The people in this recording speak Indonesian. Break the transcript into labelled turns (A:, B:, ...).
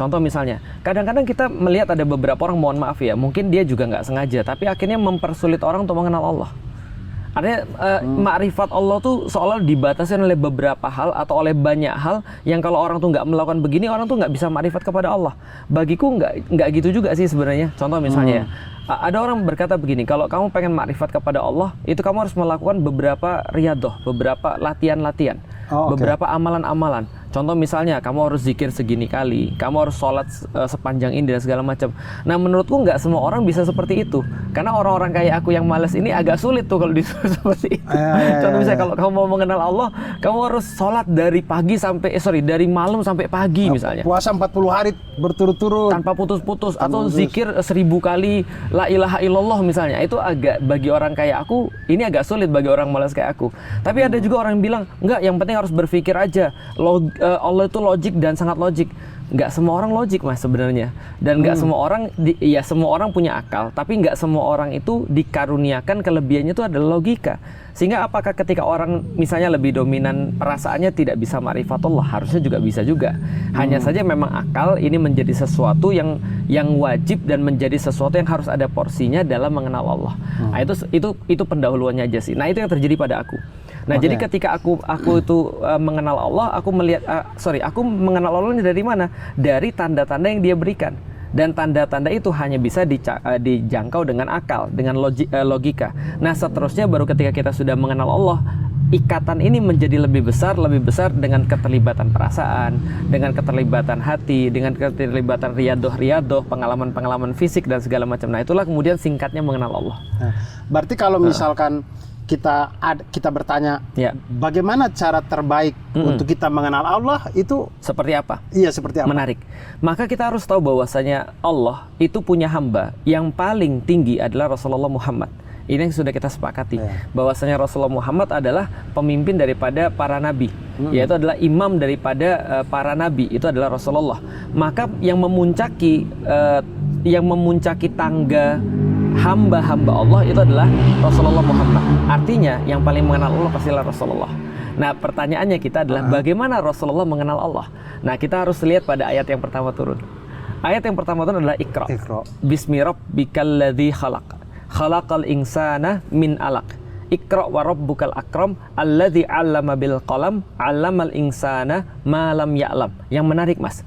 A: Contoh misalnya, kadang-kadang kita melihat ada beberapa orang, mohon maaf ya, mungkin dia juga nggak sengaja, tapi akhirnya mempersulit orang untuk mengenal Allah. Artinya makrifat Allah tuh seolah dibatasi oleh beberapa hal atau oleh banyak hal yang kalau orang tuh nggak melakukan begini, orang tuh nggak bisa makrifat kepada Allah. Bagiku nggak gitu juga sih sebenarnya. Contoh misalnya ya, ada orang berkata begini, kalau kamu pengen makrifat kepada Allah, itu kamu harus melakukan beberapa riyadoh, beberapa latihan-latihan, beberapa amalan-amalan. Contoh misalnya, kamu harus zikir segini kali, kamu harus sholat sepanjang ini dan segala macam. Nah, menurutku nggak semua orang bisa seperti itu. Karena orang-orang kayak aku yang malas ini agak sulit tuh kalau disuruh seperti itu. Contoh misalnya, kalau kamu mau mengenal Allah, kamu harus sholat dari pagi sampai, dari malam sampai pagi misalnya.
B: Puasa 40 hari berturut-turut.
A: Tanpa putus-putus. Atau zikir 1000 kali, la ilaha illallah misalnya. Itu agak, bagi orang kayak aku, ini agak sulit bagi orang malas kayak aku. Tapi ada juga orang yang bilang, enggak, yang penting harus berpikir aja. Allah itu logik dan sangat logik. Nggak semua orang logik mas sebenarnya, dan nggak semua orang ya semua orang punya akal, tapi nggak semua orang itu dikaruniakan kelebihannya itu adalah logika. Sehingga apakah ketika orang misalnya lebih dominan perasaannya tidak bisa ma'rifatullah, harusnya juga bisa juga. Hanya saja memang akal ini menjadi sesuatu yang wajib dan menjadi sesuatu yang harus ada porsinya dalam mengenal Allah. Nah, itu pendahuluannya aja sih. Nah, itu yang terjadi pada aku. Nah, jadi ketika aku itu mengenal Allah, aku mengenal Allah dari mana? Dari tanda-tanda yang Dia berikan. Dan tanda-tanda itu hanya bisa dijangkau dengan akal, dengan logika. Nah, seterusnya baru ketika kita sudah mengenal Allah, ikatan ini menjadi lebih besar dengan keterlibatan perasaan, dengan keterlibatan hati, dengan keterlibatan riyadoh, pengalaman-pengalaman fisik dan segala macam. Nah, itulah kemudian singkatnya mengenal Allah.
B: Nah, berarti kalau misalkan kita bertanya, bagaimana cara terbaik untuk kita mengenal Allah, itu
A: seperti apa?
B: Iya, seperti apa?
A: Menarik. Maka kita harus tahu bahwasanya Allah itu punya hamba yang paling tinggi adalah Rasulullah Muhammad. Ini yang sudah kita sepakati, bahwasanya Rasulullah Muhammad adalah pemimpin daripada para nabi, yaitu adalah imam daripada para nabi, itu adalah Rasulullah. Maka yang memuncaki tangga hamba-hamba Allah itu adalah Rasulullah Muhammad. Artinya yang paling mengenal Allah pastilah Rasulullah. Nah, pertanyaannya kita adalah bagaimana Rasulullah mengenal Allah? Nah, kita harus lihat pada ayat yang pertama turun. Ayat yang pertama turun adalah Iqra. Bismi rabbikal ladzi khalaq. Khalaqal insana min alaq. Iqra wa rabbukal akram alladzi 'allama bil qalam 'allamal insana ma lam ya'lam. Yang menarik, Mas.